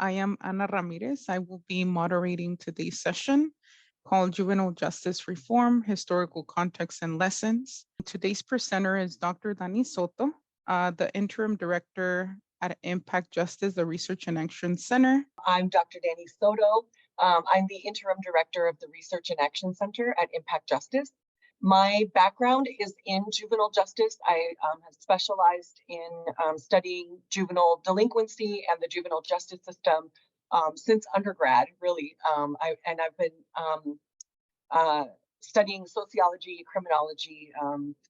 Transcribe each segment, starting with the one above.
I am Ana Ramirez. I will be moderating today's session called Juvenile Justice Reform, Historical Context and Lessons. Today's presenter is Dr. Dani Soto, the Interim Director at Impact Justice, the Research and Action Center. I'm Dr. Dani Soto. I'm the Interim Director of the Research and Action Center at Impact Justice. My background is in juvenile justice. I have specialized in studying juvenile delinquency and the juvenile justice system since undergrad, really. I've been studying sociology, criminology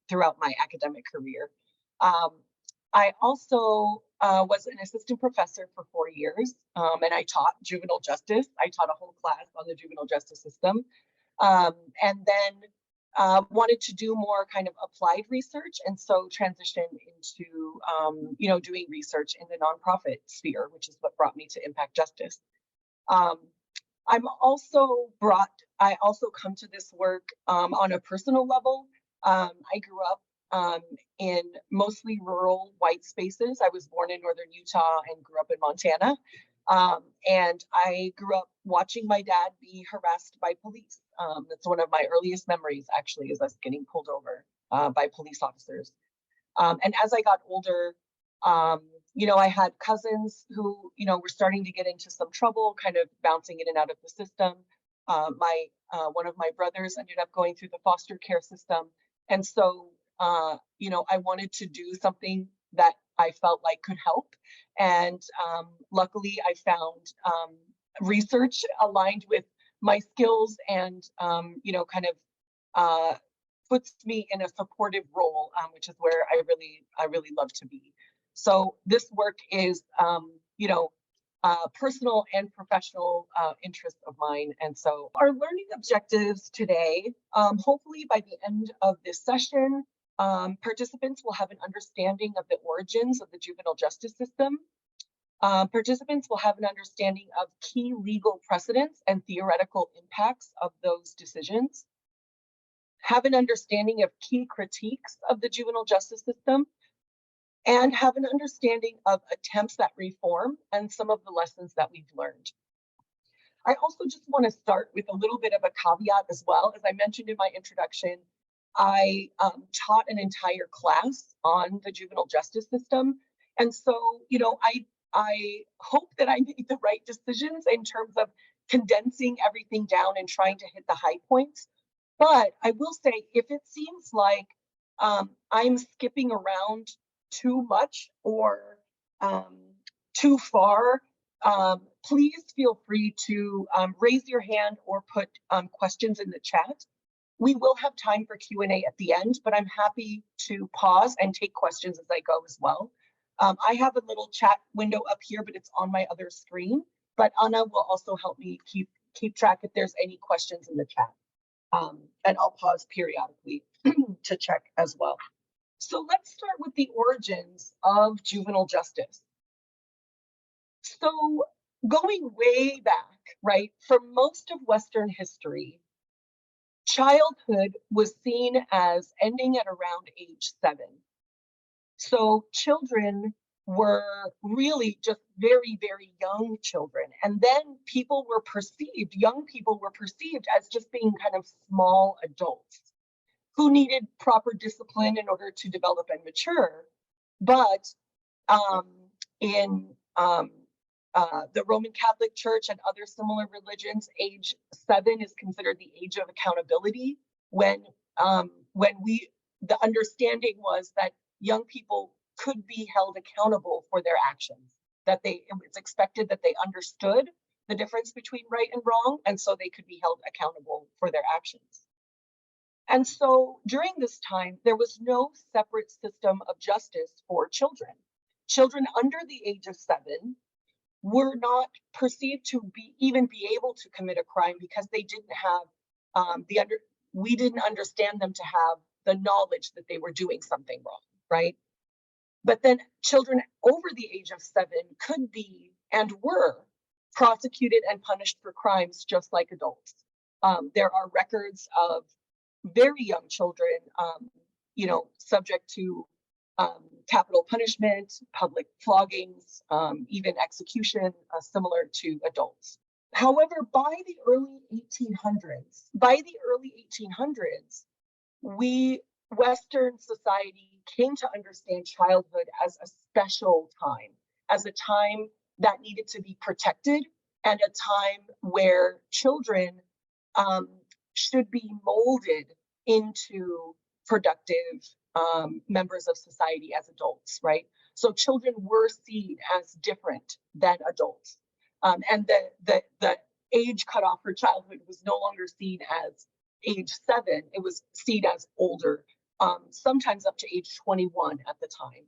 throughout my academic career. I also was an assistant professor for 4 years, and I taught juvenile justice. I taught a whole class on the juvenile justice system, and then wanted to do more kind of applied research, and so transitioned into doing research in the nonprofit sphere, which is what brought me to Impact Justice. I also come to this work on a personal level. I grew up in mostly rural white spaces. I was born in northern Utah and grew up in Montana. And I grew up watching my dad be harassed by police. That's one of my earliest memories, actually, is us getting pulled over by police officers. And as I got older, I had cousins who, were starting to get into some trouble, kind of bouncing in and out of the system. One of my brothers ended up going through the foster care system. And so, I wanted to do something that I felt like could help. And luckily, I found research aligned with my skills and, puts me in a supportive role, which is where I really love to be. So this work is, personal and professional interest of mine. And so our learning objectives today, hopefully by the end of this session, participants will have an understanding of the origins of the juvenile justice system. Participants will have an understanding of key legal precedents and theoretical impacts of those decisions, have an understanding of key critiques of the juvenile justice system, and have an understanding of attempts at reform and some of the lessons that we've learned. I also just want to start with a little bit of a caveat as well. As I mentioned in my introduction, I taught an entire class on the juvenile justice system. And so, I hope that I made the right decisions in terms of condensing everything down and trying to hit the high points. But I will say, if it seems like I'm skipping around too much or too far, please feel free to raise your hand or put questions in the chat. We will have time for Q&A at the end, but I'm happy to pause and take questions as I go as well. I have a little chat window up here, but it's on my other screen. But Anna will also help me keep track if there's any questions in the chat. And I'll pause periodically to check as well. So let's start with the origins of juvenile justice. So going way back, right, for most of Western history, childhood was seen as ending at around age 7. So children were really just very, very young children. And then young people were perceived as just being kind of small adults who needed proper discipline in order to develop and mature. But in the Roman Catholic Church and other similar religions, age 7 is considered the age of accountability, when the understanding was that young people could be held accountable for their actions, that it was expected that they understood the difference between right and wrong, and so they could be held accountable for their actions. And so during this time, there was no separate system of justice for children. Children under the age of 7 were not perceived to even be able to commit a crime because they didn't have we didn't understand them to have the knowledge that they were doing something wrong, right? But then children over the age of 7 could be and were prosecuted and punished for crimes just like adults. There are records of very young children, subject to capital punishment, public floggings, even execution, similar to adults. However, by the early 1800s, Western society came to understand childhood as a special time, as a time that needed to be protected, and a time where children should be molded into productive members of society as adults, right? So children were seen as different than adults. And the age cutoff for childhood was no longer seen as age 7, it was seen as older, sometimes up to age 21 at the time.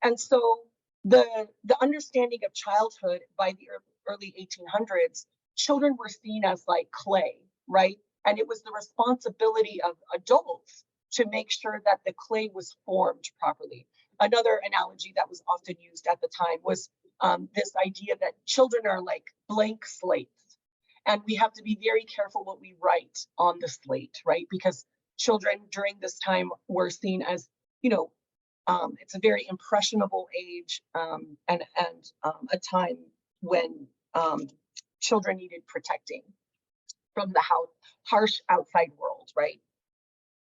And so the understanding of childhood by the early 1800s, children were seen as like clay, right? And it was the responsibility of adults to make sure that the clay was formed properly. Another analogy that was often used at the time was this idea that children are like blank slates. And we have to be very careful what we write on the slate, right? Because children during this time were seen as, it's a very impressionable age, and a time when children needed protecting from the harsh outside world, right?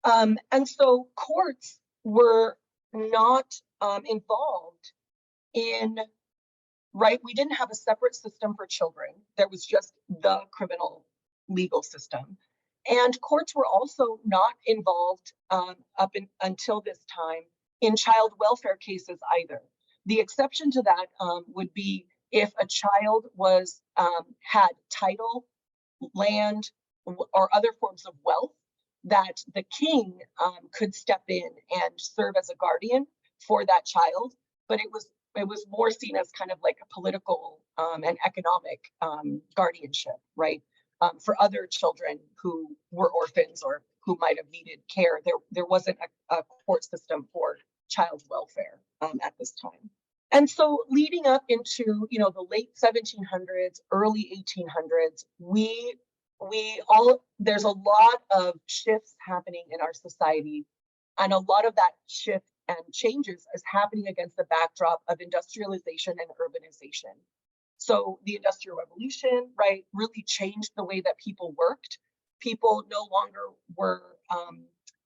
And so courts were not involved in, right? We didn't have a separate system for children. There was just the criminal legal system. And courts were also not involved until this time in child welfare cases either. The exception to that would be if a child was had title, land, or other forms of wealth, that the king could step in and serve as a guardian for that child. But it was more seen as kind of like a political and economic guardianship, right? For other children who were orphans or who might have needed care. There wasn't a court system for child welfare at this time. And so leading up into, the late 1700s, early 1800s, there's a lot of shifts happening in our society. And a lot of that shift and changes is happening against the backdrop of industrialization and urbanization. So the Industrial Revolution, right, really changed the way that people worked. People no longer were,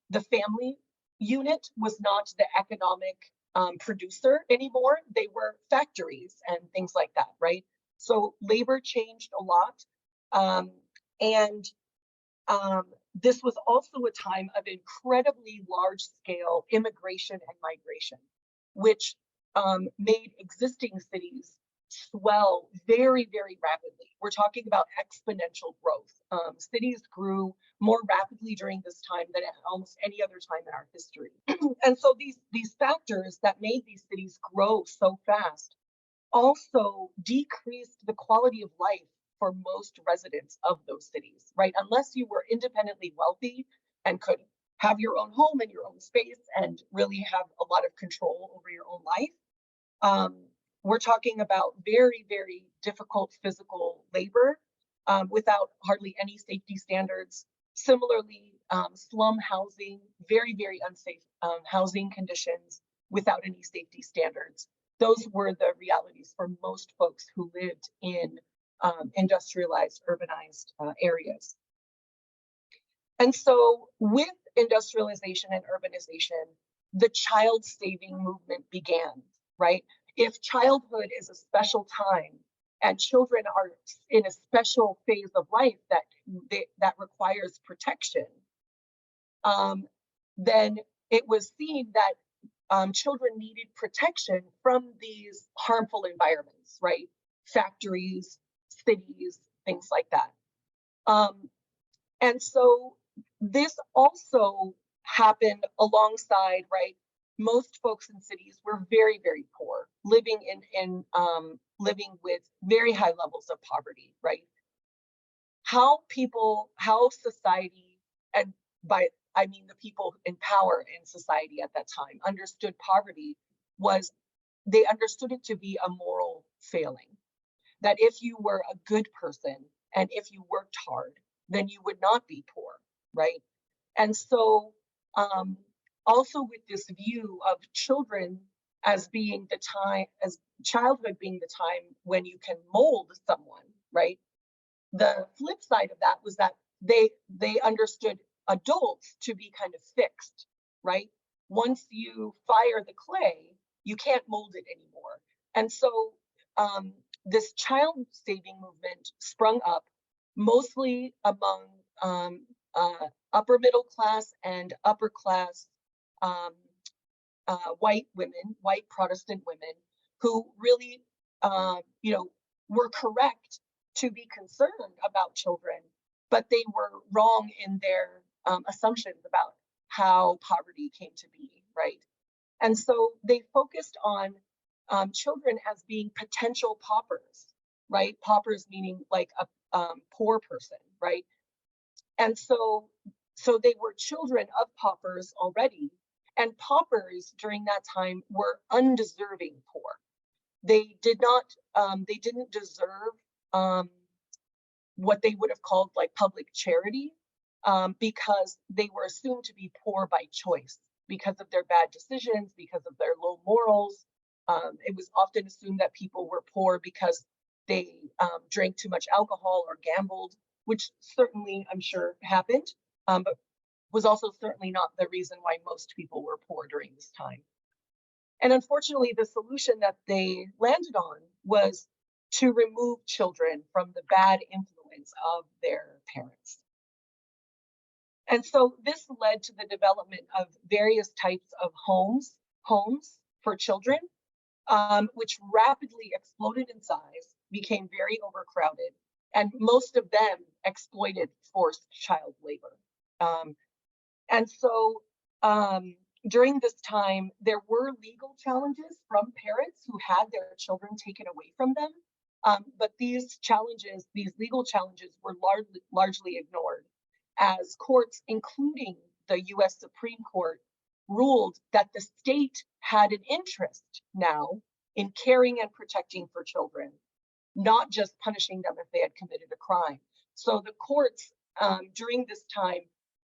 the family unit was not the economic producer anymore. They were factories and things like that, right? So labor changed a lot. This was also a time of incredibly large scale immigration and migration, which made existing cities swell very, very rapidly. We're talking about exponential growth. Cities grew more rapidly during this time than at almost any other time in our history. And so these factors that made these cities grow so fast also decreased the quality of life for most residents of those cities, right? Unless you were independently wealthy and could have your own home and your own space and really have a lot of control over your own life. We're talking about very, very difficult physical labor without hardly any safety standards. Similarly, slum housing, very, very unsafe housing conditions without any safety standards. Those were the realities for most folks who lived in industrialized, urbanized areas. And so with industrialization and urbanization, the child saving movement began, right? If childhood is a special time and children are in a special phase of life that requires protection, then it was seen that children needed protection from these harmful environments, right? Factories, cities, things like that. And so this also happened alongside, right? Most folks in cities were very, very poor, living living with very high levels of poverty, right? How society, and I mean the people in power in society at that time, understood poverty was they understood it to be a moral failing. That if you were a good person and if you worked hard, then you would not be poor, right? And so also with this view of children as being the time, as childhood being the time when you can mold someone, right? The flip side of that was that they understood adults to be kind of fixed, right? Once you fire the clay, you can't mold it anymore. And so this child saving movement sprung up mostly among upper middle class and upper class um, white women, white Protestant women, who really, were correct to be concerned about children, but they were wrong in their assumptions about how poverty came to be, right? And so they focused on children as being potential paupers, right? Paupers meaning like a poor person, right? And so they were children of paupers already, and paupers during that time were undeserving poor. They didn't deserve what they would have called like public charity, because they were assumed to be poor by choice because of their bad decisions, because of their low morals. It was often assumed that people were poor because they drank too much alcohol or gambled, which certainly I'm sure happened, but was also certainly not the reason why most people were poor during this time. And unfortunately, the solution that they landed on was to remove children from the bad influence of their parents. And so this led to the development of various types of homes for children, which rapidly exploded in size, became very overcrowded, and most of them exploited forced child labor. And so during this time, there were legal challenges from parents who had their children taken away from them. But these legal challenges were largely ignored as courts, including the US Supreme Court, ruled that the state had an interest now in caring and protecting for children, not just punishing them if they had committed a crime. So the courts during this time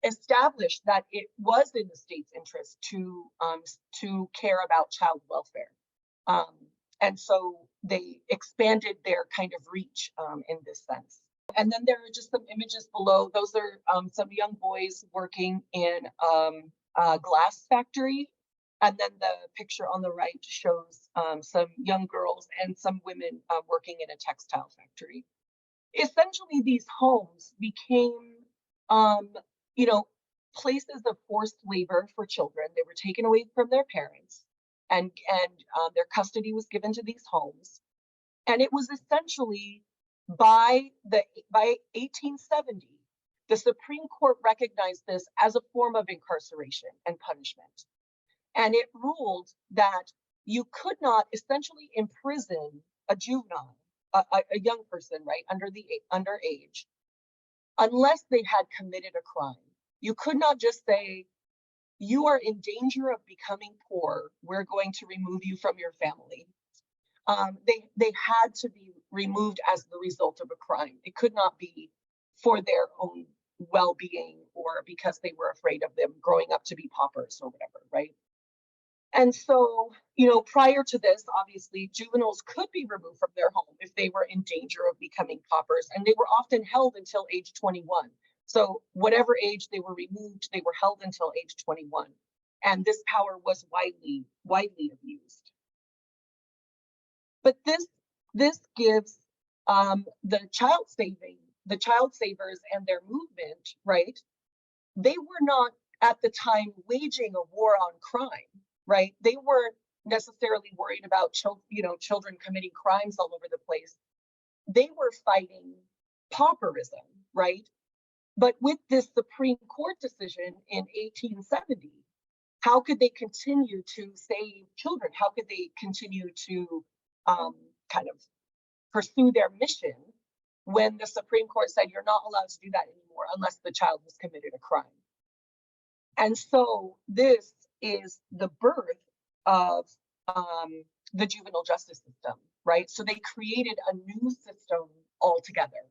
established that it was in the state's interest to care about child welfare, and so they expanded their kind of reach in this sense. And then there are just some images below. Those are some young boys working in a glass factory, and then the picture on the right shows some young girls and some women working in a textile factory. Essentially, these homes became places of forced labor for children. They were taken away from their parents, and their custody was given to these homes. And it was essentially by 1870, the Supreme Court recognized this as a form of incarceration and punishment. And it ruled that you could not essentially imprison a juvenile, a young person, right, underage, unless they had committed a crime. You could not just say, you are in danger of becoming poor, we're going to remove you from your family. They had to be removed as the result of a crime. It could not be for their own well-being or because they were afraid of them growing up to be paupers or whatever, right? And so, prior to this, obviously, juveniles could be removed from their home if they were in danger of becoming paupers, and they were often held until age 21. So whatever age they were removed, they were held until age 21. And this power was widely abused. But this gives the child savers and their movement, right? They were not at the time waging a war on crime, right? They weren't necessarily worried about children committing crimes all over the place. They were fighting pauperism, right? But with this Supreme Court decision in 1870, how could they continue to save children? How could they continue to kind of pursue their mission when the Supreme Court said you're not allowed to do that anymore unless the child has committed a crime? And so this is the birth of the juvenile justice system, right? So they created a new system altogether.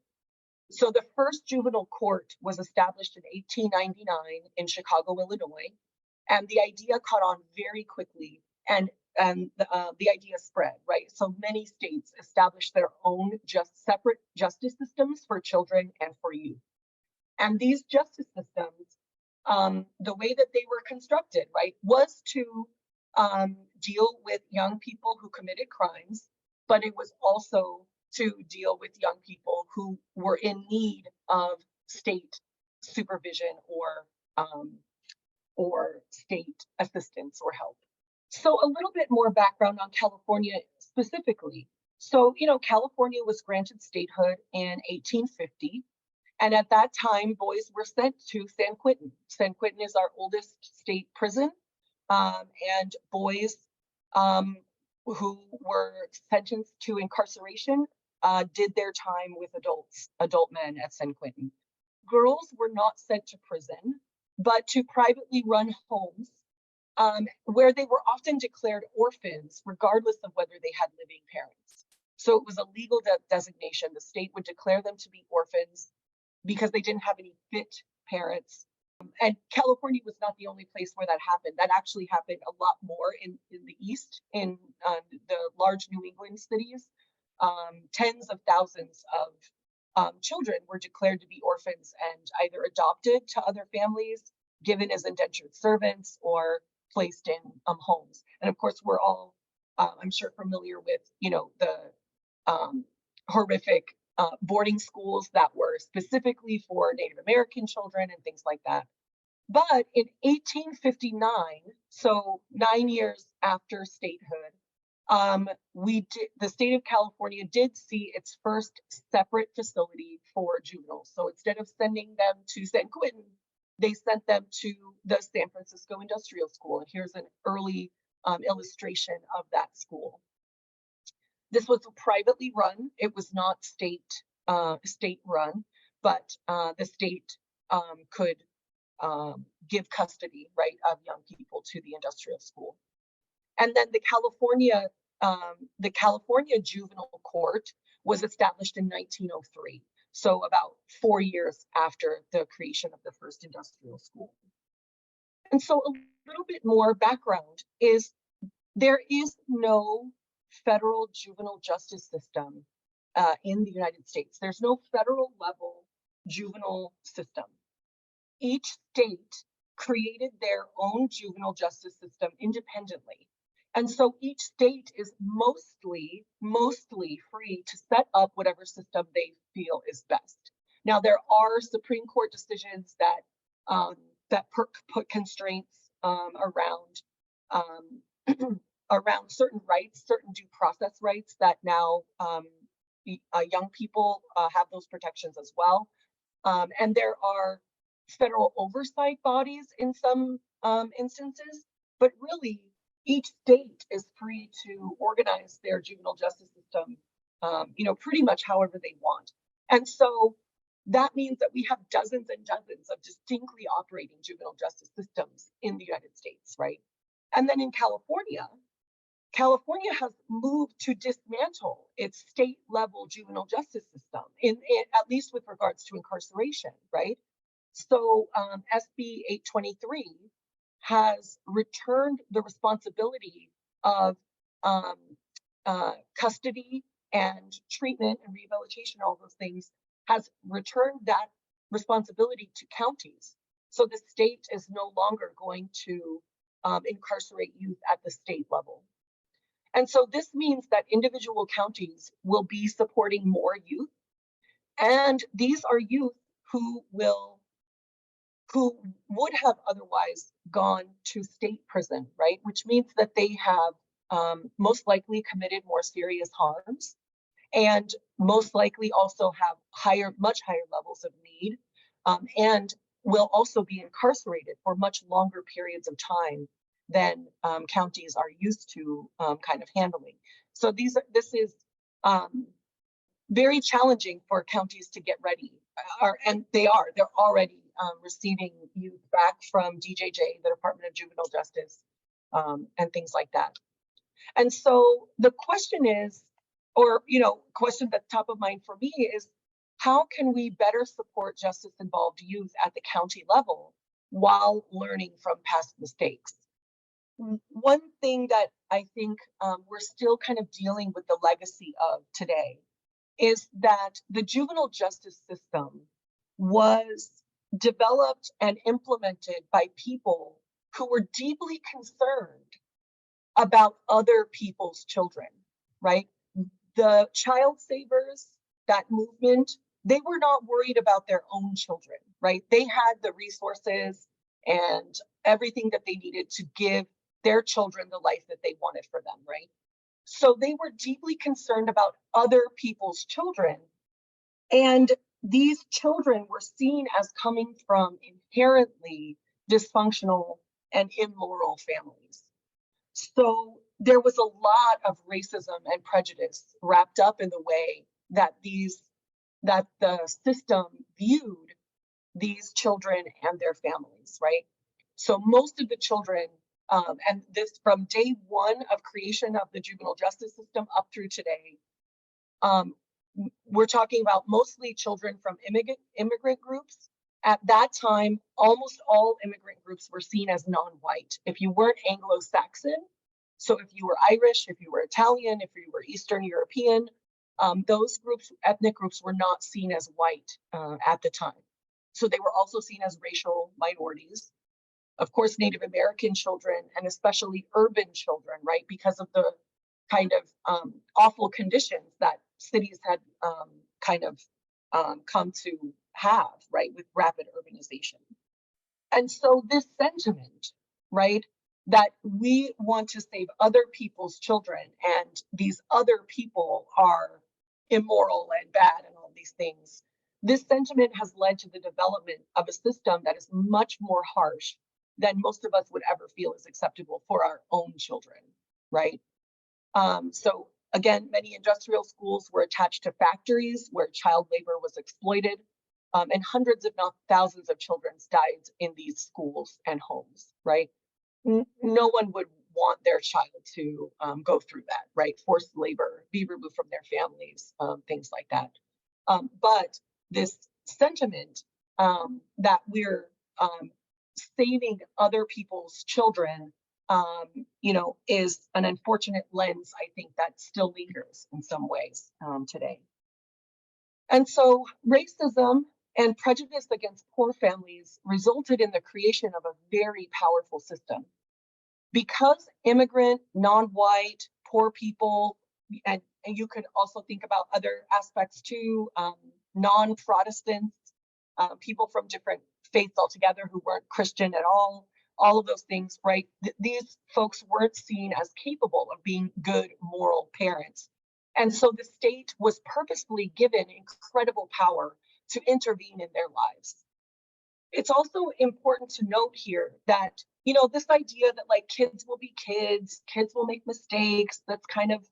So the first juvenile court was established in 1899 in Chicago, Illinois. And the idea caught on very quickly, and the idea spread, right? So many states established their own separate justice systems for children and for youth. And these justice systems, the way that they were constructed, right, was to deal with young people who committed crimes, but it was also to deal with young people who were in need of state supervision or state assistance or help. So a little bit more background on California specifically. So, California was granted statehood in 1850. And at that time, boys were sent to San Quentin. San Quentin is our oldest state prison. And boys who were sentenced to incarceration did their time with adult men at San Quentin. Girls were not sent to prison, but to privately run homes where they were often declared orphans, regardless of whether they had living parents. So it was a legal designation. The state would declare them to be orphans because they didn't have any fit parents. And California was not the only place where that happened. That actually happened a lot more in the East, in the large New England cities. Tens of thousands of children were declared to be orphans and either adopted to other families, given as indentured servants, or placed in homes. And of course, we're all, I'm sure, familiar with, the horrific boarding schools that were specifically for Native American children and things like that. But in 1859, so 9 years after statehood, the state of California did see its first separate facility for juveniles. So instead of sending them to San Quentin, they sent them to the San Francisco Industrial School. And here's an early illustration of that school. This was privately run. It was not state run, but the state could give custody, right, of young people to the industrial school. And then the California Juvenile Court was established in 1903. So about 4 years after the creation of the first industrial school. And so a little bit more background is there is no federal juvenile justice system in the United States. There's no federal level juvenile system. Each state created their own juvenile justice system independently. And so each state is mostly free to set up whatever system they feel is best. Now, there are Supreme Court decisions that put constraints around around certain rights, certain due process rights that now young people have those protections as well. And there are federal oversight bodies in some instances, but really each state is free to organize their juvenile justice system, pretty much however they want. And so that means that we have dozens and dozens of distinctly operating juvenile justice systems in the United States, right? And then in California has moved to dismantle its state level juvenile justice system, at least with regards to incarceration, right? So SB 823 has returned the responsibility of custody and treatment and rehabilitation, all those things, has returned that responsibility to counties. So the state is no longer going to incarcerate youth at the state level. And so this means that individual counties will be supporting more youth. And these are youth who would have otherwise gone to state prison, right? Which means that they have most likely committed more serious harms and most likely also have much higher levels of need, and will also be incarcerated for much longer periods of time than counties are used to kind of handling. So this is very challenging for counties to get ready, and they're already receiving youth back from DJJ, the Department of Juvenile Justice, and things like that. And so the question is, question that's top of mind for me is, how can we better support justice-involved youth at the county level while learning from past mistakes. One thing that I think we're still kind of dealing with the legacy of today is that the juvenile justice system was developed and implemented by people who were deeply concerned about other people's children, right? The child savers, that movement, they were not worried about their own children, right? They had the resources and everything that they needed to give their children the life that they wanted for them, right? So they were deeply concerned about other people's children. And these children were seen as coming from inherently dysfunctional and immoral families. So there was a lot of racism and prejudice wrapped up in the way that the system viewed these children and their families, right? So most of the children, and this from day one of creation of the juvenile justice system up through today, we're talking about mostly children from immigrant groups. At that time, almost all immigrant groups were seen as non-white. If you weren't Anglo-Saxon, so if you were Irish, if you were Italian, if you were Eastern European, those groups, ethnic groups, were not seen as white at the time. So they were also seen as racial minorities. Of course, Native American children, and especially urban children, right? Because of the kind of awful conditions that cities had come to have, right, with rapid urbanization. And so this sentiment, right, that we want to save other people's children and these other people are immoral and bad and all these things, this sentiment has led to the development of a system that is much more harsh than most of us would ever feel is acceptable for our own children, right? So again, many industrial schools were attached to factories where child labor was exploited, and hundreds, if not thousands, of children died in these schools and homes, right? No one would want their child to go through that, right? Forced labor, be removed from their families, things like that. But this sentiment that we're saving other people's children, is an unfortunate lens, I think, that still lingers in some ways today. And so racism and prejudice against poor families resulted in the creation of a very powerful system. Because immigrant, non-white, poor people, and you could also think about other aspects too, non-Protestants, people from different faiths altogether who weren't Christian at all of those things, right? These folks weren't seen as capable of being good moral parents. And so the state was purposefully given incredible power to intervene in their lives. It's also important to note here that, this idea that like kids will be kids will make mistakes, that's kind of,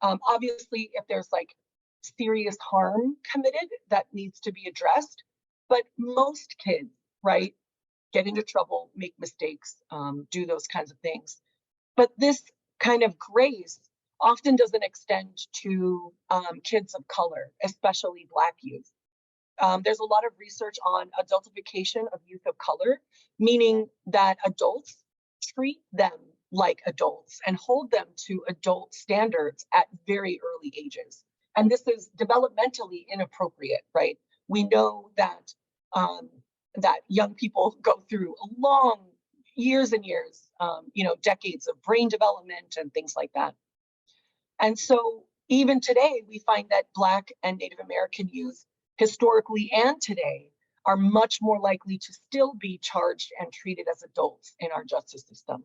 obviously if there's like serious harm committed, that needs to be addressed. But most kids, right, get into trouble, make mistakes, do those kinds of things. But this kind of grace often doesn't extend to kids of color, especially Black youth. There's a lot of research on adultification of youth of color, meaning that adults treat them like adults and hold them to adult standards at very early ages. And this is developmentally inappropriate, right? We know that that young people go through long years and years, decades of brain development and things like that. And so even today, we find that Black and Native American youth, historically and today, are much more likely to still be charged and treated as adults in our justice system.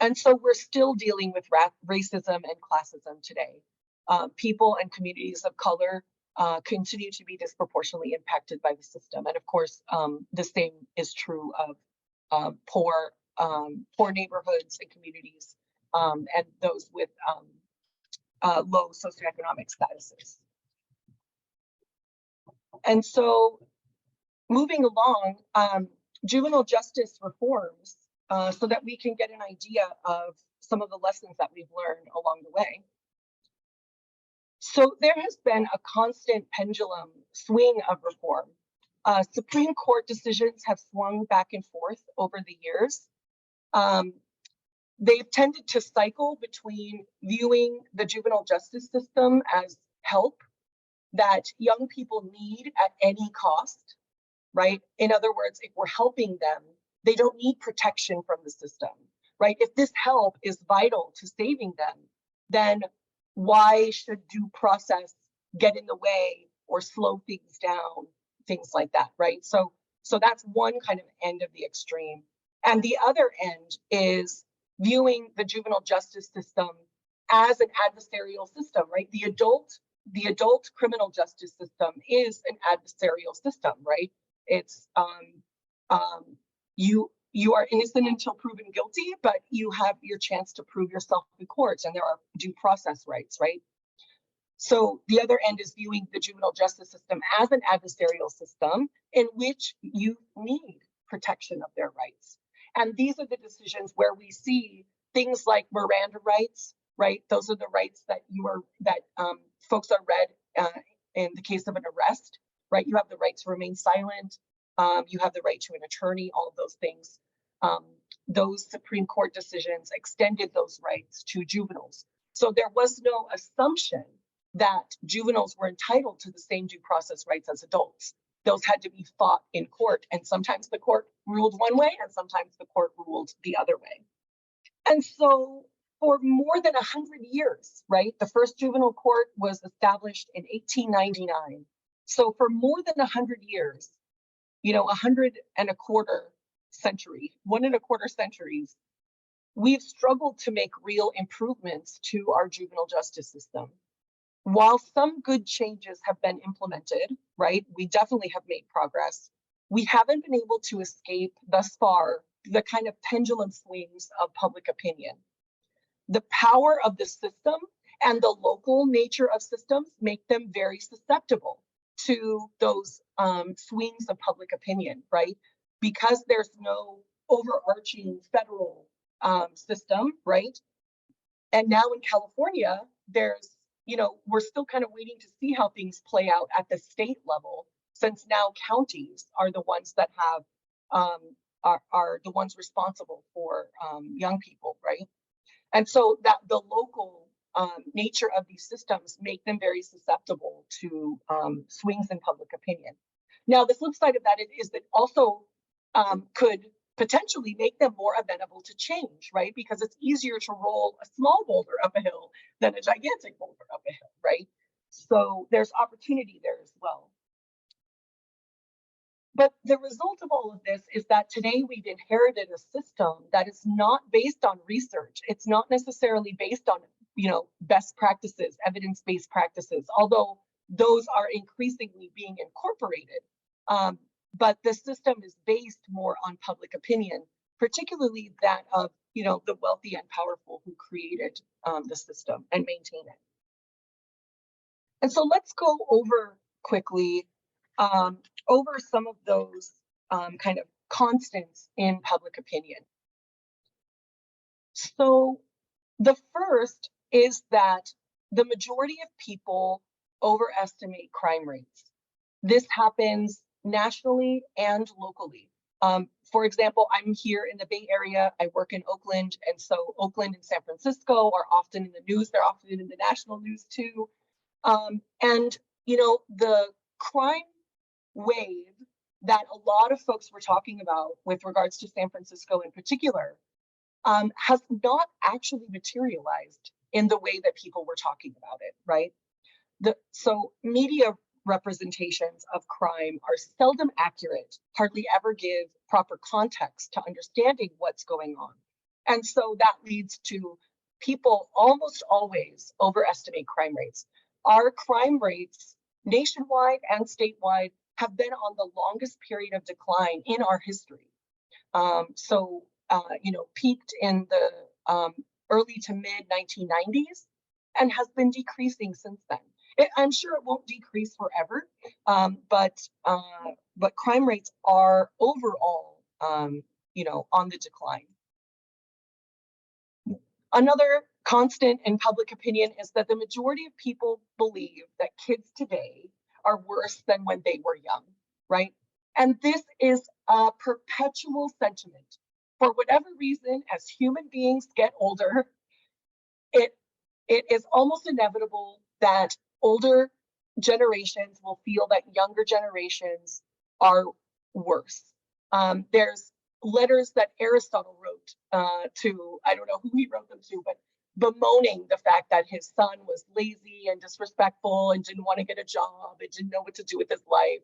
And so we're still dealing with racism and classism today. People and communities of color continue to be disproportionately impacted by the system. And of course, the same is true of poor neighborhoods and communities, and those with low socioeconomic statuses. And so moving along, juvenile justice reforms, so that we can get an idea of some of the lessons that we've learned along the way. So there has been a constant pendulum swing of reform Supreme Court decisions have swung back and forth over the years. They've tended to cycle between viewing the juvenile justice system as help that young people need at any cost, right? In other words, if we're helping them, they don't need protection from the system, right? If this help is vital to saving them, then why should due process get in the way or slow things down, things like that, right? So that's one kind of end of the extreme. And the other end is viewing the juvenile justice system as an adversarial system, right? The adult criminal justice system is an adversarial system, right? It's you are innocent until proven guilty, but you have your chance to prove yourself in courts, and there are due process rights, right? So the other end is viewing the juvenile justice system as an adversarial system in which you need protection of their rights. And these are the decisions where we see things like Miranda rights, right? Those are the rights that folks are read in the case of an arrest, right? You have the right to remain silent. You have the right to an attorney, all of those things. Those Supreme Court decisions extended those rights to juveniles. So there was no assumption that juveniles were entitled to the same due process rights as adults. Those had to be fought in court, and sometimes the court ruled one way and sometimes the court ruled the other way. And so for more than 100 years, right, the first juvenile court was established in 1899. So for more than 100 years, 100 and a quarter century, 1.25 centuries, we've struggled to make real improvements to our juvenile justice system. While some good changes have been implemented, right, we definitely have made progress, we haven't been able to escape thus far the kind of pendulum swings of public opinion. The power of the system and the local nature of systems make them very susceptible to those swings of public opinion, right? Because there's no overarching federal system, right? And now in California, there's, we're still kind of waiting to see how things play out at the state level, since now counties are the ones that have are the ones responsible for young people, right? And so that the local nature of these systems make them very susceptible to swings in public opinion. Now, the flip side of that is that also could potentially make them more amenable to change, right? Because it's easier to roll a small boulder up a hill than a gigantic boulder up a hill, right? So there's opportunity there as well. But the result of all of this is that today we've inherited a system that is not based on research. It's not necessarily based on, best practices, evidence-based practices, although those are increasingly being incorporated. But the system is based more on public opinion, particularly that of, the wealthy and powerful who created the system and maintain it. And so let's go over quickly over some of those kind of constants in public opinion. So the first is that the majority of people overestimate crime rates. This happens nationally and locally. For example, I'm here in the Bay Area, I work in Oakland, and so Oakland and San Francisco are often in the news, they're often in the national news too. And, the crime wave that a lot of folks were talking about with regards to San Francisco in particular has not actually materialized in the way that people were talking about it, right? So media representations of crime are seldom accurate, hardly ever give proper context to understanding what's going on. And so that leads to people almost always overestimate crime rates. Our crime rates nationwide and statewide have been on the longest period of decline in our history. Peaked in the early to mid 1990s and has been decreasing since then. I'm sure it won't decrease forever, but crime rates are overall, on the decline. Another constant in public opinion is that the majority of people believe that kids today are worse than when they were young, right? And this is a perpetual sentiment. For whatever reason, as human beings get older, it is almost inevitable that older generations will feel that younger generations are worse. There's letters that Aristotle wrote to, I don't know who he wrote them to, but bemoaning the fact that his son was lazy and disrespectful and didn't want to get a job and didn't know what to do with his life.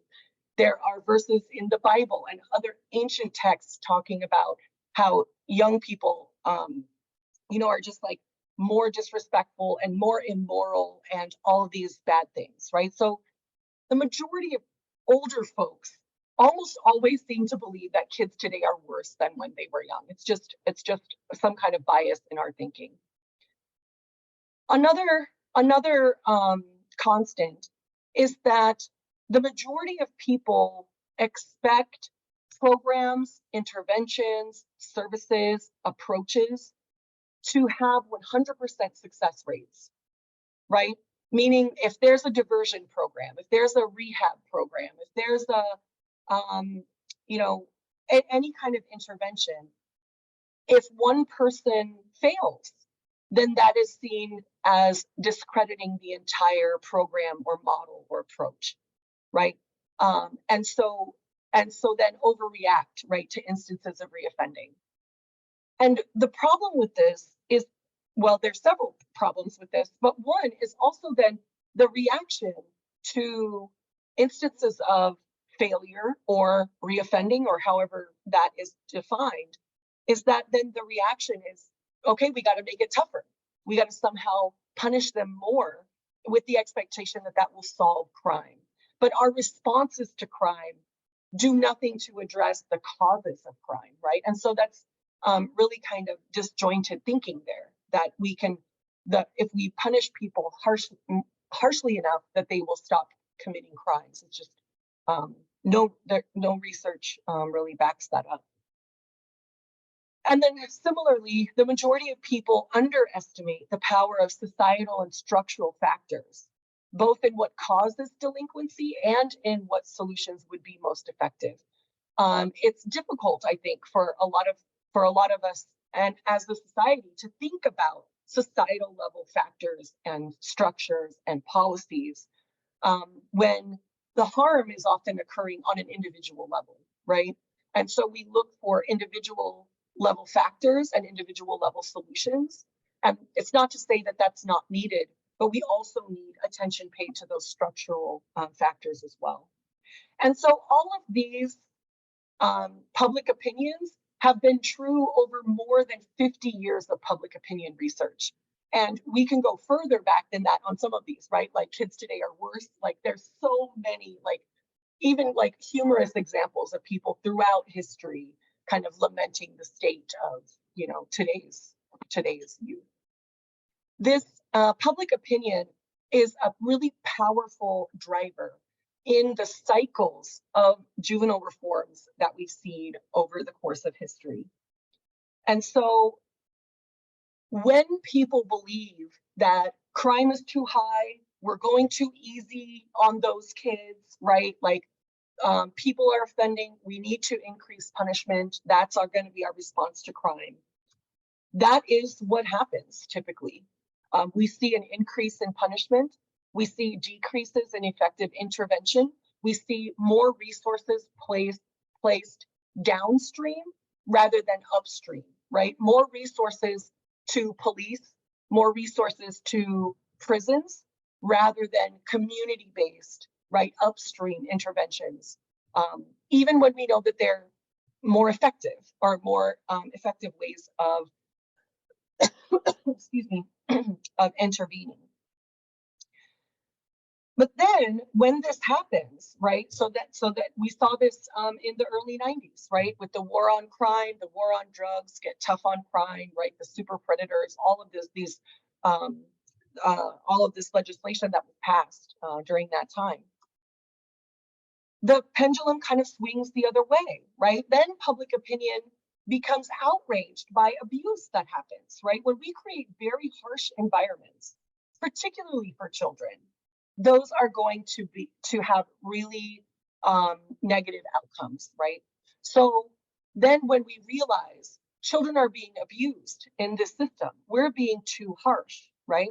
There are verses in the Bible and other ancient texts talking about how young people, are just like more disrespectful and more immoral and all of these bad things, right? So the majority of older folks almost always seem to believe that kids today are worse than when they were young. It's just some kind of bias in our thinking. Another constant is that the majority of people expect programs, interventions, services, approaches to have 100% success rates, right? Meaning if there's a diversion program, if there's a rehab program, if there's any kind of intervention, if one person fails, then that is seen as discrediting the entire program or model or approach, right? And so then overreact, right, to instances of reoffending. And the problem with this is, well, there's several problems with this, but one is also then the reaction to instances of failure or reoffending, or however that is defined, is that then the reaction is, okay, we got to make it tougher. We got to somehow punish them more with the expectation that that will solve crime. But our responses to crime do nothing to address the causes of crime, right? And so that's really kind of disjointed thinking there, that if we punish people harshly enough that they will stop committing crimes. It's just no research really backs that up. And then similarly, the majority of people underestimate the power of societal and structural factors, both in what causes delinquency and in what solutions would be most effective. It's difficult, I think, for a lot of us and as a society to think about societal level factors and structures and policies when the harm is often occurring on an individual level, right? And so we look for individual level factors and individual level solutions. And it's not to say that that's not needed, but we also need attention paid to those structural factors as well. And so all of these public opinions have been true over more than 50 years of public opinion research. And we can go further back than that on some of these, right? Like kids today are worse. Like there's so many, like even like humorous examples of people throughout history kind of lamenting the state of, today's youth. This public opinion is a really powerful driver in the cycles of juvenile reforms that we've seen over the course of history. And so when people believe that crime is too high, we're going too easy on those kids, right? Like people are offending, we need to increase punishment. That's going to be our response to crime. That is what happens typically. We see an increase in punishment. We see decreases in effective intervention. We see more resources placed downstream rather than upstream, right? More resources to police, more resources to prisons, rather than community-based, right, upstream interventions, even when we know that they're more effective or more effective ways of, excuse me, of intervening. But then when this happens, right, so that we saw this in the early 90s, right, with the war on crime, the war on drugs, get tough on crime, right, the super predators, all of this legislation that was passed during that time. The pendulum kind of swings the other way, right? Then public opinion becomes outraged by abuse that happens, right? When we create very harsh environments, particularly for children, those are going to have really negative outcomes, right? So then when we realize children are being abused in this system, we're being too harsh, right?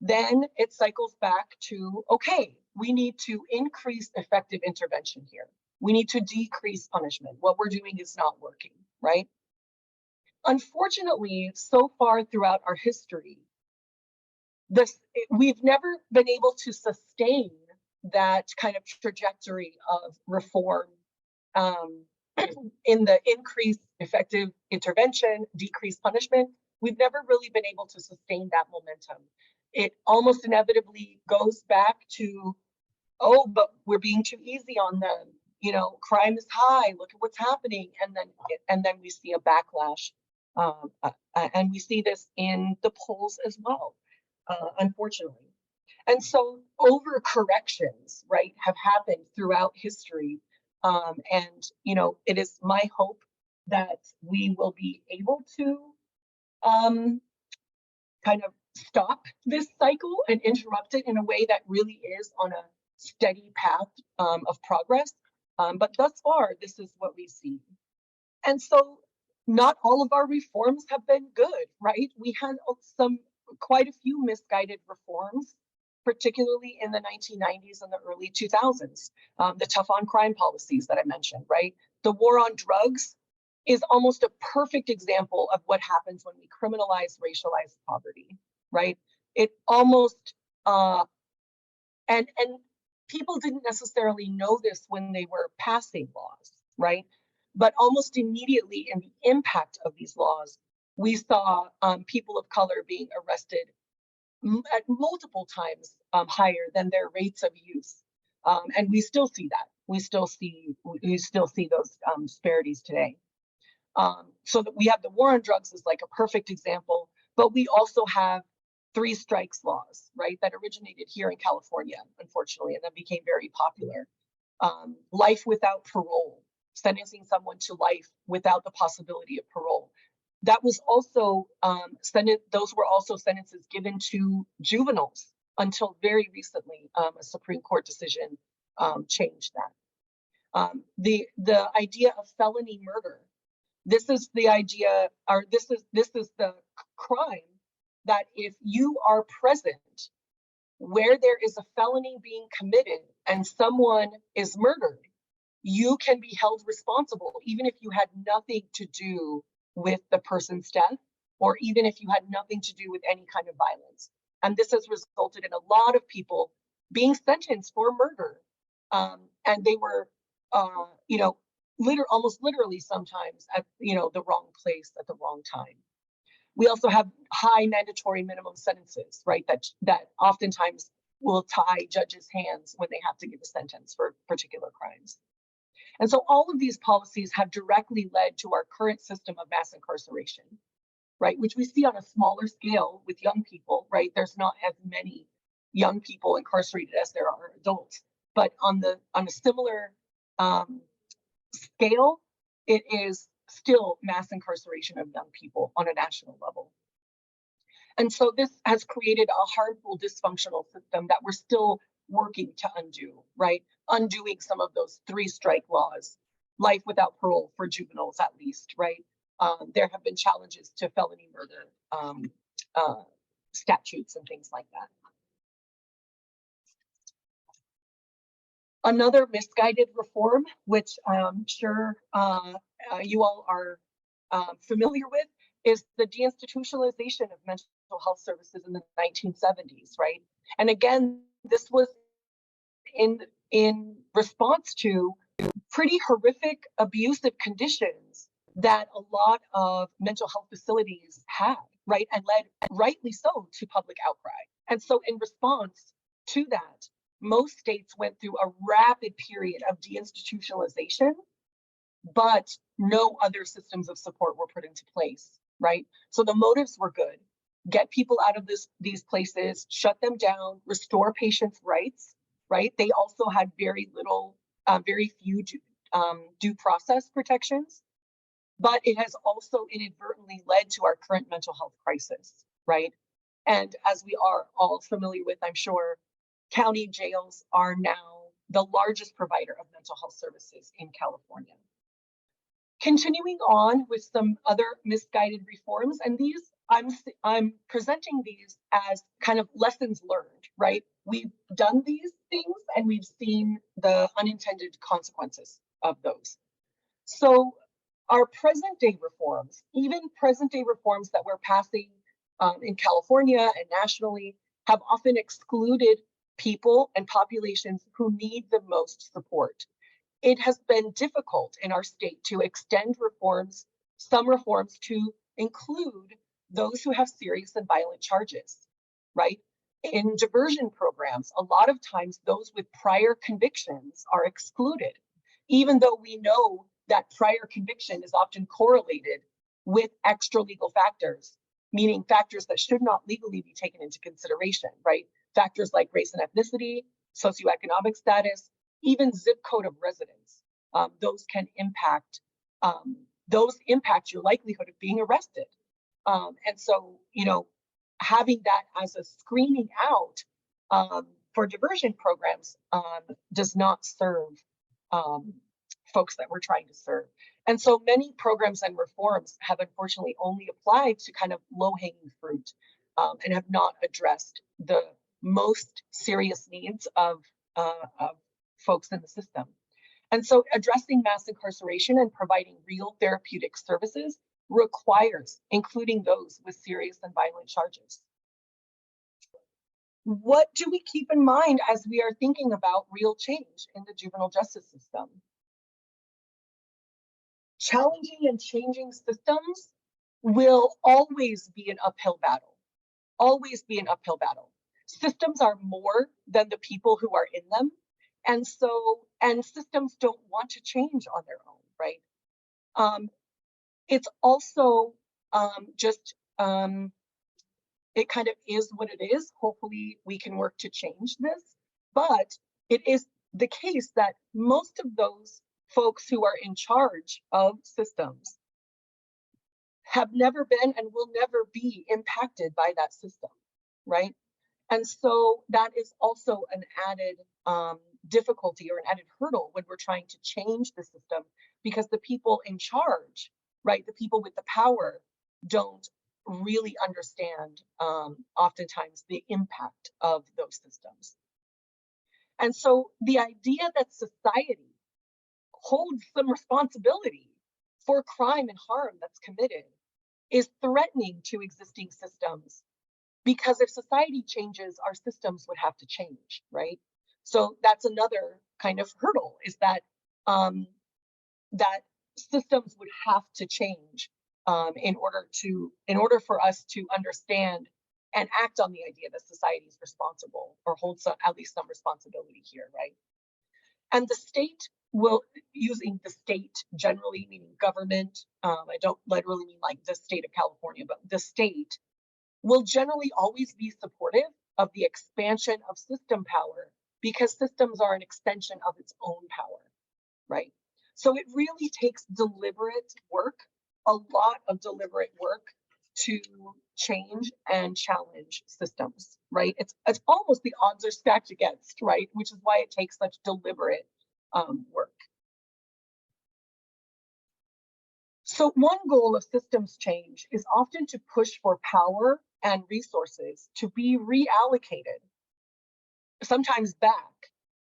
Then it cycles back to, okay, we need to increase effective intervention here. We need to decrease punishment. What we're doing is not working, right? Unfortunately, so far throughout our history, we've never been able to sustain that kind of trajectory of reform um, in the increased effective intervention, decreased punishment. We've never really been able to sustain that momentum. It almost inevitably goes back to, oh, but we're being too easy on them. You know, crime is high. Look at what's happening, and then we see a backlash, and we see this in the polls as well, unfortunately. And so overcorrections, right, have happened throughout history. And, you know, it is my hope that we will be able to kind of stop this cycle and interrupt it in a way that really is on a steady path of progress. But thus far, this is what we see. And so not all of our reforms have been good, right? We had quite a few misguided reforms, particularly in the 1990s and the early 2000s. The tough on crime policies that I mentioned, right? The war on drugs is almost a perfect example of what happens when we criminalize racialized poverty, right? It almost, and people didn't necessarily know this when they were passing laws, right? But almost immediately in the impact of these laws, we saw people of color being arrested at multiple times higher than their rates of use. And we still see that. We still see those disparities today. So that we have the war on drugs is like a perfect example, but we also have 3 strikes laws, right, that originated here in California, unfortunately, and that became very popular. Life without parole, sentencing someone to life without the possibility of parole. That was also those were also sentences given to juveniles until very recently. A Supreme Court decision changed that. The idea of felony murder. This is the idea, or this is the crime that if you are present where there is a felony being committed and someone is murdered, you can be held responsible, even if you had nothing to do with the person's death, or even if you had nothing to do with any kind of violence. And this has resulted in a lot of people being sentenced for murder. And they were, you know, almost literally sometimes at, you know, the wrong place at the wrong time. We also have high mandatory minimum sentences, right? That oftentimes will tie judges' hands when they have to give a sentence for particular crimes. And so all of these policies have directly led to our current system of mass incarceration, right? Which we see on a smaller scale with young people, right? There's not as many young people incarcerated as there are adults, but on a similar scale, it is still mass incarceration of young people on a national level. And so this has created a harmful, dysfunctional system that we're still working to undo, right? Undoing some of those 3 strike laws, life without parole for juveniles at least, right? There have been challenges to felony murder statutes and things like that. Another misguided reform, which I'm sure you all are familiar with, is the deinstitutionalization of mental health services in the 1970s, right? And again, this was in response to pretty horrific abusive conditions that a lot of mental health facilities had, right? And led, rightly so, to public outcry. And so in response to that, most states went through a rapid period of deinstitutionalization, but no other systems of support were put into place, right? So the motives were good. Get people out of these places, shut them down, restore patients' rights, right? They also had very few due process protections, but it has also inadvertently led to our current mental health crisis, right? And as we are all familiar with, I'm sure, county jails are now the largest provider of mental health services in California. Continuing on with some other misguided reforms, and these I'm presenting these as kind of lessons learned, right? We've done these things and we've seen the unintended consequences of those. So our present day reforms, even present day reforms that we're passing in California and nationally, have often excluded people and populations who need the most support. It has been difficult in our state to extend reforms, some reforms, to include those who have serious and violent charges, right? In diversion programs, a lot of times those with prior convictions are excluded, even though we know that prior conviction is often correlated with extra legal factors, meaning factors that should not legally be taken into consideration, right? Factors like race and ethnicity, socioeconomic status, even zip code of residence. Those can impact, your likelihood of being arrested. And so, having that as a screening out for diversion programs does not serve folks that we're trying to serve. And so many programs and reforms have unfortunately only applied to kind of low-hanging fruit and have not addressed the most serious needs of folks in the system. And so addressing mass incarceration and providing real therapeutic services requires including those with serious and violent charges. What do we keep in mind as we are thinking about real change in the juvenile justice system? Challenging and changing systems will always be an uphill battle, always be an uphill battle. Systems are more than the people who are in them. And systems don't want to change on their own, right? It's also it kind of is what it is. Hopefully we can work to change this, but it is the case that most of those folks who are in charge of systems have never been and will never be impacted by that system, right? And so that is also an added difficulty or an added hurdle when we're trying to change the system, because the people in charge, right, the people with the power don't really understand oftentimes the impact of those systems. And so the idea that society holds some responsibility for crime and harm that's committed is threatening to existing systems, because if society changes, our systems would have to change, right? So that's another kind of hurdle, is that that systems would have to change in order for us to understand and act on the idea that society is responsible or holds at least some responsibility here, right? And the state will, using the state generally meaning government, I don't literally mean like the state of California, but the state will generally always be supportive of the expansion of system power, because systems are an extension of its own power, right? So it really takes deliberate work, a lot of deliberate work, to change and challenge systems, right? It's almost the odds are stacked against, right? Which is why it takes such deliberate work. So one goal of systems change is often to push for power and resources to be reallocated, sometimes back,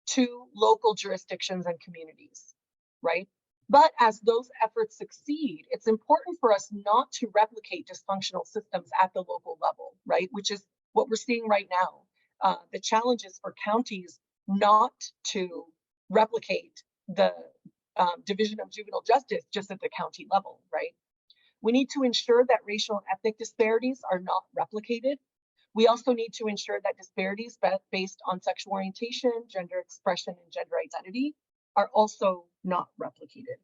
to local jurisdictions and communities, right? But as those efforts succeed, it's important for us not to replicate dysfunctional systems at the local level, right? Which is what we're seeing right now. The challenge is for counties not to replicate the Division of Juvenile Justice just at the county level, right? We need to ensure that racial and ethnic disparities are not replicated. We also need to ensure that disparities based on sexual orientation, gender expression, and gender identity are also not replicated.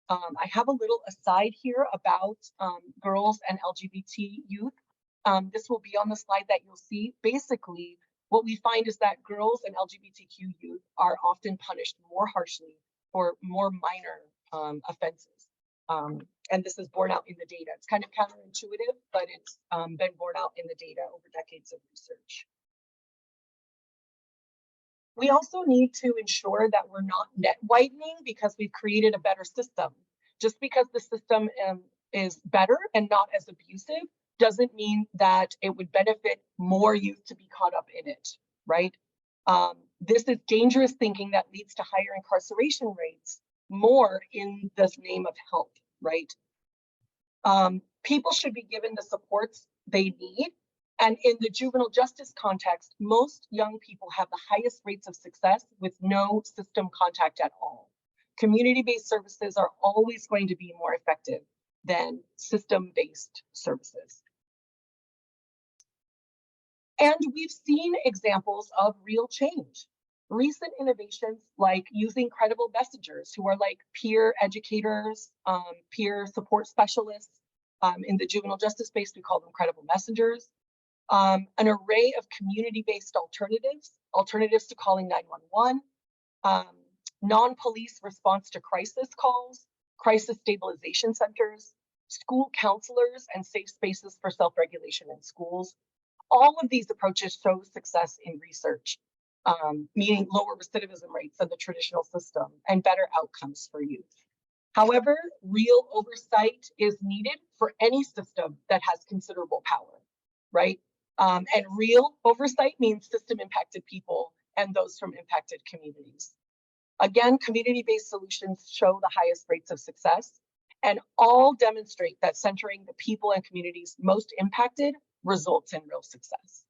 I have a little aside here about girls and LGBT youth. This will be on the slide that you'll see. Basically, what we find is that girls and LGBTQ youth are often punished more harshly for more minor offenses. And this is borne out in the data. It's kind of counterintuitive, but it's been borne out in the data over decades of research. We also need to ensure that we're not net widening because we've created a better system. Just because the system is better and not as abusive doesn't mean that it would benefit more youth to be caught up in it, right? This is dangerous thinking that leads to higher incarceration rates, more in the name of help, right? People should be given the supports they need. And in the juvenile justice context, most young people have the highest rates of success with no system contact at all. Community-based services are always going to be more effective than system-based services. And we've seen examples of real change. Recent innovations like using credible messengers who are like peer educators, peer support specialists. In the juvenile justice space, we call them credible messengers. An array of community-based alternatives to calling 911, non-police response to crisis calls, crisis stabilization centers, school counselors, and safe spaces for self-regulation in schools. All of these approaches show success in research, meaning lower recidivism rates than the traditional system and better outcomes for youth. However, real oversight is needed for any system that has considerable power, right? And real oversight means system impacted people and those from impacted communities. Again, community-based solutions show the highest rates of success, and all demonstrate that centering the people and communities most impacted results in real success.